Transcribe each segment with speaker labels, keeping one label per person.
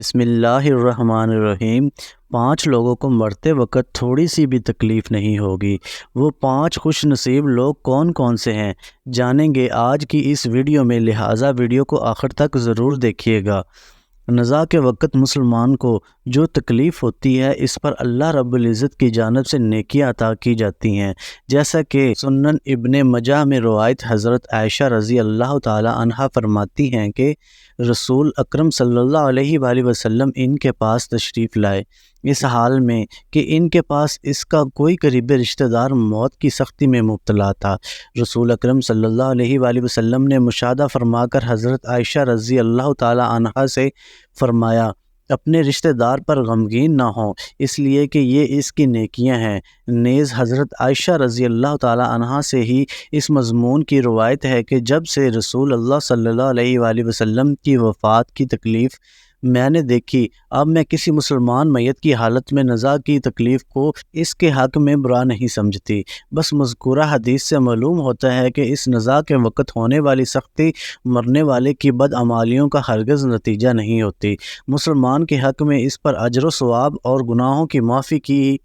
Speaker 1: بسم اللہ الرحمن الرحیم۔ 5 لوگوں کو مرتے وقت تھوڑی سی بھی تکلیف نہیں ہوگی۔ وہ 5 خوش نصیب لوگ کون کون سے ہیں جانیں گے آج کی اس ویڈیو میں، لہٰذا ویڈیو کو آخر تک ضرور دیکھیے گا۔ نزاع کے وقت مسلمان کو جو تکلیف ہوتی ہے اس پر اللہ رب العزت کی جانب سے نیکیاں عطا کی جاتی ہیں، جیسا کہ سنن ابن ماجہ میں روایت حضرت عائشہ رضی اللہ تعالی عنہا فرماتی ہیں کہ رسول اکرم صلی اللہ علیہ وآلہ وسلم ان کے پاس تشریف لائے، اس حال میں کہ ان کے پاس اس کا کوئی قریبی رشتہ دار موت کی سختی میں مبتلا تھا۔ رسول اکرم صلی اللہ علیہ وآلہ وسلم نے مشاہدہ فرما کر حضرت عائشہ رضی اللہ تعالی عنہا سے فرمایا، اپنے رشتہ دار پر غمگین نہ ہوں، اس لیے کہ یہ اس کی نیکیاں ہیں۔ نیز حضرت عائشہ رضی اللہ تعالی عنہا سے ہی اس مضمون کی روایت ہے کہ جب سے رسول اللہ صلی اللہ علیہ وآلہ وسلم کی وفات کی تکلیف میں نے دیکھی، اب میں کسی مسلمان میت کی حالت میں نزاع کی تکلیف کو اس کے حق میں برا نہیں سمجھتی۔ بس مذکورہ حدیث سے معلوم ہوتا ہے کہ اس نزاع کے وقت ہونے والی سختی مرنے والے کی بدعمالیوں کا ہرگز نتیجہ نہیں ہوتی۔ مسلمان کے حق میں اس پر اجر و ثواب اور گناہوں کی معافی کی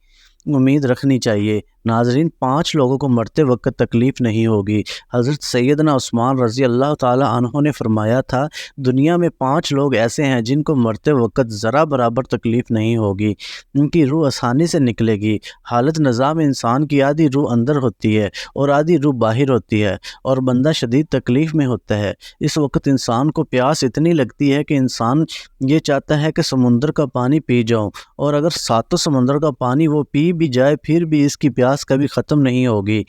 Speaker 1: امید رکھنی چاہیے۔ ناظرین، 5 لوگوں کو مرتے وقت تکلیف نہیں ہوگی۔ حضرت سیدنا عثمان رضی اللہ تعالی عنہ نے فرمایا تھا، دنیا میں 5 لوگ ایسے ہیں جن کو مرتے وقت ذرا برابر تکلیف نہیں ہوگی، ان کی روح آسانی سے نکلے گی۔ حالت نزاع میں انسان کی آدھی روح اندر ہوتی ہے اور آدھی روح باہر ہوتی ہے، اور بندہ شدید تکلیف میں ہوتا ہے۔ اس وقت انسان کو پیاس اتنی لگتی ہے کہ انسان یہ چاہتا ہے کہ سمندر کا پانی پی جاؤں، اور اگر 7 سمندر کا پانی وہ پی بھی جائے پھر بھی اس کی پیاس کبھی ختم نہیں ہوگی۔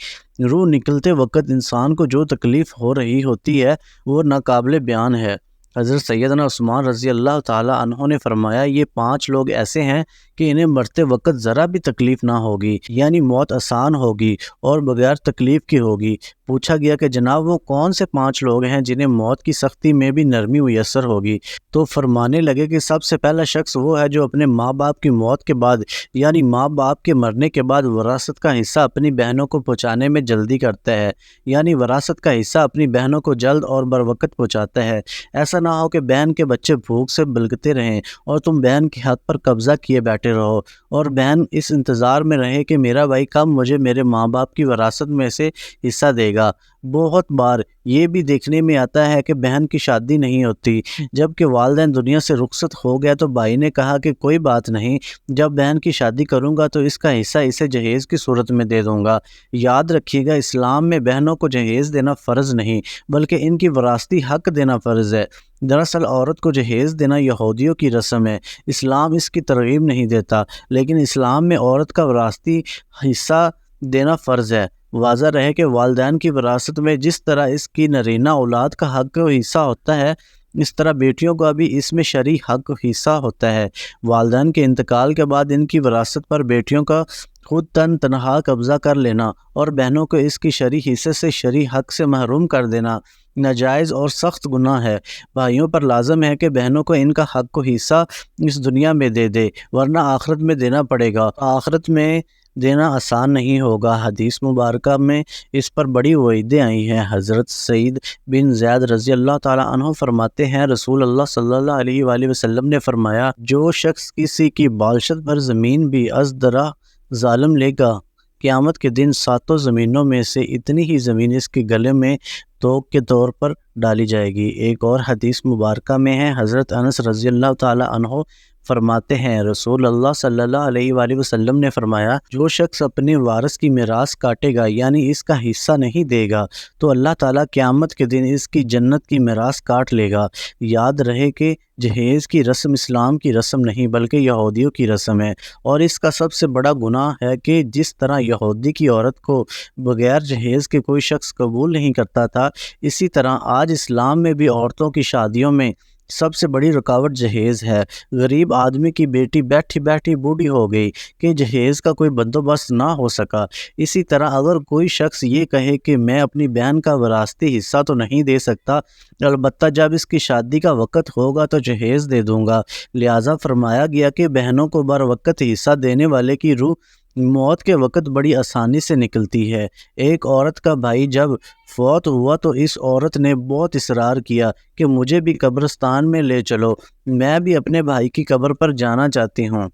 Speaker 1: روح نکلتے وقت انسان کو جو تکلیف ہو رہی ہوتی ہے وہ ناقابل بیان ہے۔ حضرت سیدنا عثمان رضی اللہ تعالی عنہ نے فرمایا، یہ 5 لوگ ایسے ہیں کہ انہیں مرتے وقت ذرا بھی تکلیف نہ ہوگی، یعنی موت آسان ہوگی اور بغیر تکلیف کی ہوگی۔ پوچھا گیا کہ جناب وہ کون سے 5 لوگ ہیں جنہیں موت کی سختی میں بھی نرمی میسر ہوگی؟ تو فرمانے لگے کہ سب سے پہلا شخص وہ ہے جو اپنے ماں باپ کی موت کے بعد، یعنی ماں باپ کے مرنے کے بعد وراثت کا حصہ اپنی بہنوں کو پہنچانے میں جلدی کرتا ہے، یعنی وراثت کا حصہ اپنی بہنوں کو جلد اور بروقت پہنچاتا ہے۔ ایسا نہ ہو کہ بہن کے بچے بھوک سے بلکتے رہیں اور تم بہن کے ہاتھ پر قبضہ کیے بیٹھے رہو، اور بہن اس انتظار میں رہے کہ میرا بھائی کب مجھے میرے ماں باپ کی وراثت میں سے حصہ دے گا۔ بہت بار یہ بھی دیکھنے میں آتا ہے کہ بہن کی شادی نہیں ہوتی، جب کہ والدین دنیا سے رخصت ہو گیا تو بھائی نے کہا کہ کوئی بات نہیں، جب بہن کی شادی کروں گا تو اس کا حصہ اسے جہیز کی صورت میں دے دوں گا۔ یاد رکھیے گا، اسلام میں بہنوں کو جہیز دینا فرض نہیں بلکہ ان کی وراثتی حق دینا فرض ہے۔ دراصل عورت کو جہیز دینا یہودیوں کی رسم ہے، اسلام اس کی ترغیب نہیں دیتا، لیکن اسلام میں عورت کا وراثتی حصہ دینا فرض ہے۔ واضح رہے کہ والدین کی وراثت میں جس طرح اس کی نرینہ اولاد کا حق و حصہ ہوتا ہے، اس طرح بیٹیوں کا بھی اس میں شرعی حق و حصہ ہوتا ہے۔ والدین کے انتقال کے بعد ان کی وراثت پر بیٹیوں کا خود تنہا قبضہ کر لینا اور بہنوں کو اس کی شرعی حصے سے شرعی حق سے محروم کر دینا ناجائز اور سخت گناہ ہے۔ بھائیوں پر لازم ہے کہ بہنوں کو ان کا حق و حصہ اس دنیا میں دے دے، ورنہ آخرت میں دینا پڑے گا۔ آخرت میں دینا آسان نہیں ہوگا۔ حدیث مبارکہ میں اس پر بڑی وعیدیں آئی ہیں۔ حضرت سعید بن زید رضی اللہ تعالی عنہ فرماتے ہیں، رسول اللہ صلی اللہ علیہ وآلہ وسلم نے فرمایا، جو شخص کسی کی بالشت پر زمین بھی از درہ ظالم لے گا، قیامت کے دن 7 زمینوں میں سے اتنی ہی زمین اس کے گلے میں توق کے طور پر ڈالی جائے گی۔ ایک اور حدیث مبارکہ میں ہے، حضرت انس رضی اللہ تعالی عنہ فرماتے ہیں، رسول اللہ صلی اللہ علیہ وآلہ وسلم نے فرمایا، جو شخص اپنے وارث کی میراث کاٹے گا، یعنی اس کا حصہ نہیں دے گا، تو اللہ تعالیٰ قیامت کے دن اس کی جنت کی میراث کاٹ لے گا۔ یاد رہے کہ جہیز کی رسم اسلام کی رسم نہیں بلکہ یہودیوں کی رسم ہے، اور اس کا سب سے بڑا گناہ ہے کہ جس طرح یہودی کی عورت کو بغیر جہیز کے کوئی شخص قبول نہیں کرتا تھا، اسی طرح آج اسلام میں بھی عورتوں کی شادیوں میں سب سے بڑی رکاوٹ جہیز ہے۔ غریب آدمی کی بیٹی بیٹھی بیٹھی بوڑھی ہو گئی کہ جہیز کا کوئی بندوبست نہ ہو سکا۔ اسی طرح اگر کوئی شخص یہ کہے کہ میں اپنی بہن کا وراثتی حصہ تو نہیں دے سکتا، البتہ جب اس کی شادی کا وقت ہوگا تو جہیز دے دوں گا، لہٰذا فرمایا گیا کہ بہنوں کو بر وقت حصہ دینے والے کی روح موت کے وقت بڑی آسانی سے نکلتی ہے۔ ایک عورت کا بھائی جب فوت ہوا تو اس عورت نے بہت اصرار کیا کہ مجھے بھی قبرستان میں لے چلو، میں بھی اپنے بھائی کی قبر پر جانا چاہتی ہوں۔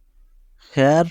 Speaker 1: خیر،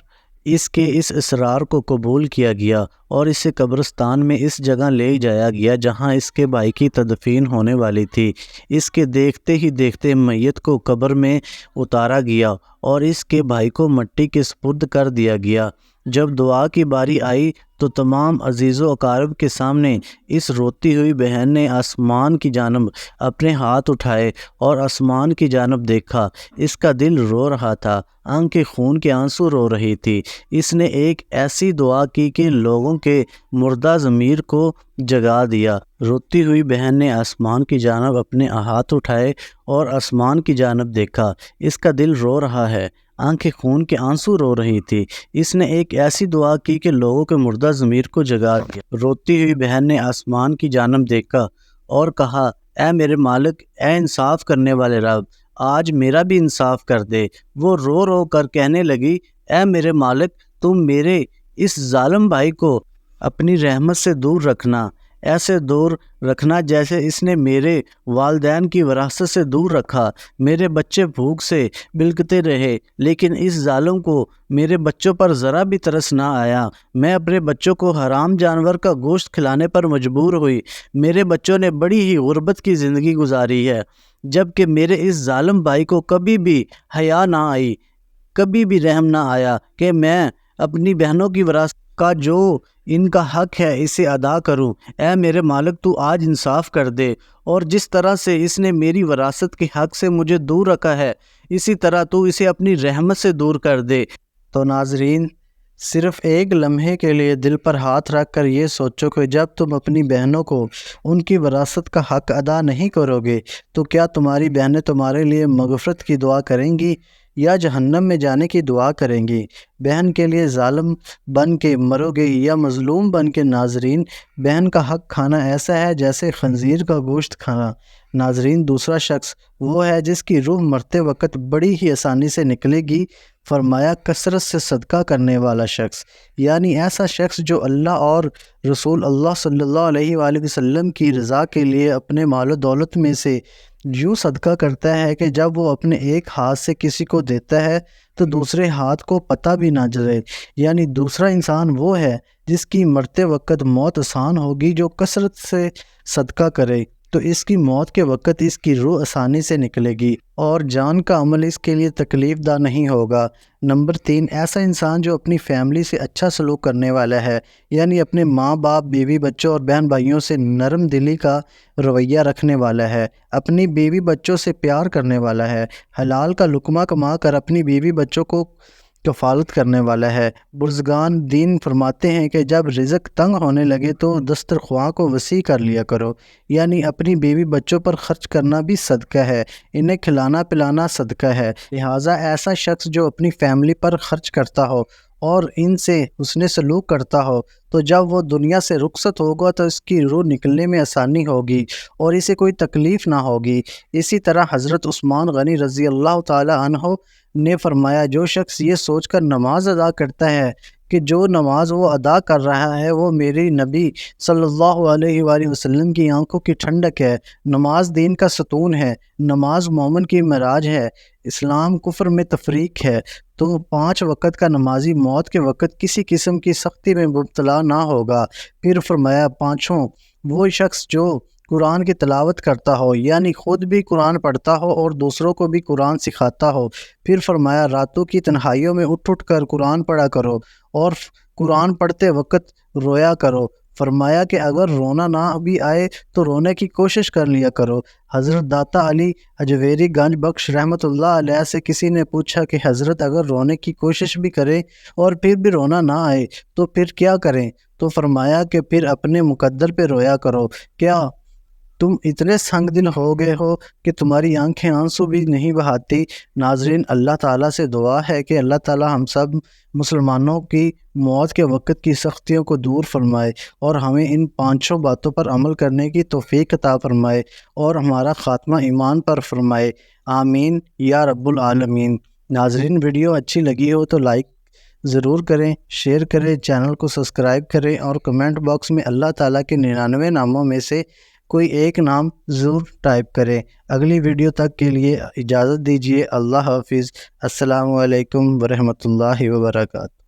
Speaker 1: اس کے اس اصرار کو قبول کیا گیا اور اسے قبرستان میں اس جگہ لے جایا گیا جہاں اس کے بھائی کی تدفین ہونے والی تھی۔ اس کے دیکھتے ہی دیکھتے میت کو قبر میں اتارا گیا اور اس کے بھائی کو مٹی کے سپرد کر دیا گیا۔ جب دعا کی باری آئی تو تمام عزیز و اقارب کے سامنے اس روتی ہوئی بہن نے آسمان کی جانب اپنے ہاتھ اٹھائے اور آسمان کی جانب دیکھا۔ اس کا دل رو رہا تھا، آنکھیں خون کے آنسو رو رہی تھی۔ اس نے ایک ایسی دعا کی کہ لوگوں کے مردہ ضمیر کو جگا دیا۔ روتی ہوئی بہن نے آسمان کی جانب اپنے ہاتھ اٹھائے اور آسمان کی جانب دیکھا۔ اس کا دل رو رہا ہے، آنکھیں خون کے آنسو رو رہی تھی۔ اس نے ایک ایسی دعا کی کہ لوگوں کے مردہ ضمیر کو جگا دیا۔ روتی ہوئی بہن نے آسمان کی جانب دیکھا اور کہا، اے میرے مالک، اے انصاف کرنے والے رب، آج میرا بھی انصاف کر دے۔ وہ رو رو کر کہنے لگی، اے میرے مالک، تم میرے اس ظالم بھائی کو اپنی رحمت سے دور رکھنا، ایسے دور رکھنا جیسے اس نے میرے والدین کی وراثت سے دور رکھا۔ میرے بچے بھوک سے بلکتے رہے لیکن اس ظالم کو میرے بچوں پر ذرا بھی ترس نہ آیا۔ میں اپنے بچوں کو حرام جانور کا گوشت کھلانے پر مجبور ہوئی۔ میرے بچوں نے بڑی ہی غربت کی زندگی گزاری ہے، جبکہ میرے اس ظالم بھائی کو کبھی بھی حیا نہ آئی، کبھی بھی رحم نہ آیا کہ میں اپنی بہنوں کی وراثت کا جو ان کا حق ہے اسے ادا کروں۔ اے میرے مالک، تو آج انصاف کر دے، اور جس طرح سے اس نے میری وراثت کے حق سے مجھے دور رکھا ہے اسی طرح تو اسے اپنی رحمت سے دور کر دے۔ تو ناظرین، صرف ایک لمحے کے لیے دل پر ہاتھ رکھ کر یہ سوچو کہ جب تم اپنی بہنوں کو ان کی وراثت کا حق ادا نہیں کرو گے تو کیا تمہاری بہنیں تمہارے لیے مغفرت کی دعا کریں گی یا جہنم میں جانے کی دعا کریں گی؟ بہن کے لیے ظالم بن کے مرو گے یا مظلوم بن کے؟ ناظرین، بہن کا حق کھانا ایسا ہے جیسے خنزیر کا گوشت کھانا۔ ناظرین، دوسرا شخص وہ ہے جس کی روح مرتے وقت بڑی ہی آسانی سے نکلے گی۔ فرمایا کثرت سے صدقہ کرنے والا شخص، یعنی ایسا شخص جو اللہ اور رسول اللہ صلی اللہ علیہ وآلہ وسلم کی رضا کے لیے اپنے مال و دولت میں سے یوں صدقہ کرتا ہے کہ جب وہ اپنے ایک ہاتھ سے کسی کو دیتا ہے تو دوسرے ہاتھ کو پتہ بھی نہ چلے۔ یعنی دوسرا انسان وہ ہے جس کی مرتے وقت موت آسان ہوگی جو کثرت سے صدقہ کرے، تو اس کی موت کے وقت اس کی روح آسانی سے نکلے گی اور جان کا عمل اس کے لیے تکلیف دہ نہیں ہوگا۔ نمبر 3، ایسا انسان جو اپنی فیملی سے اچھا سلوک کرنے والا ہے، یعنی اپنے ماں باپ، بیوی بچوں اور بہن بھائیوں سے نرم دلی کا رویہ رکھنے والا ہے، اپنی بیوی بچوں سے پیار کرنے والا ہے، حلال کا لقمہ کما کر اپنی بیوی بچوں کو کفالت کرنے والا ہے۔ بزرگان دین فرماتے ہیں کہ جب رزق تنگ ہونے لگے تو دسترخواں کو وسیع کر لیا کرو، یعنی اپنی بیوی بچوں پر خرچ کرنا بھی صدقہ ہے، انہیں کھلانا پلانا صدقہ ہے۔ لہٰذا ایسا شخص جو اپنی فیملی پر خرچ کرتا ہو اور ان سے حسن سلوک کرتا ہو تو جب وہ دنیا سے رخصت ہوگا تو اس کی روح نکلنے میں آسانی ہوگی اور اسے کوئی تکلیف نہ ہوگی۔ اسی طرح حضرت عثمان غنی رضی اللہ تعالی عنہ نے فرمایا، جو شخص یہ سوچ کر نماز ادا کرتا ہے کہ جو نماز وہ ادا کر رہا ہے وہ میری نبی صلی اللہ علیہ وآلہ وسلم کی آنکھوں کی ٹھنڈک ہے، نماز دین کا ستون ہے، نماز مومن کی معراج ہے، اسلام کفر میں تفریق ہے، تو 5 وقت کا نمازی موت کے وقت کسی قسم کی سختی میں مبتلا نہ ہوگا۔ پھر فرمایا پانچوں، وہ شخص جو قرآن کی تلاوت کرتا ہو، یعنی خود بھی قرآن پڑھتا ہو اور دوسروں کو بھی قرآن سکھاتا ہو۔ پھر فرمایا راتوں کی تنہائیوں میں اٹھ کر قرآن پڑھا کرو اور قرآن پڑھتے وقت رویا کرو۔ فرمایا کہ اگر رونا نہ بھی آئے تو رونے کی کوشش کر لیا کرو۔ حضرت داتا علی اجویری گنج بخش رحمۃ اللہ علیہ سے کسی نے پوچھا کہ حضرت اگر رونے کی کوشش بھی کریں اور پھر بھی رونا نہ آئے تو پھر کیا کریں؟ تو فرمایا کہ پھر اپنے مقدر پہ رویا کرو۔ کیا تم اتنے سنگ دل ہو گئے ہو کہ تمہاری آنکھیں آنسو بھی نہیں بہاتی؟ ناظرین، اللہ تعالیٰ سے دعا ہے کہ اللہ تعالیٰ ہم سب مسلمانوں کی موت کے وقت کی سختیوں کو دور فرمائے اور ہمیں ان 5 باتوں پر عمل کرنے کی توفیق عطا فرمائے اور ہمارا خاتمہ ایمان پر فرمائے۔ آمین یا رب العالمین۔ ناظرین، ویڈیو اچھی لگی ہو تو لائک ضرور کریں، شیئر کریں، چینل کو سبسکرائب کریں اور کمنٹ باکس میں اللہ تعالیٰ کے 99 ناموں میں سے کوئی ایک نام ضرور ٹائپ کریں۔ اگلی ویڈیو تک کے لیے اجازت دیجیے۔ اللہ حافظ۔ السلام علیکم ورحمۃ اللہ وبرکاتہ۔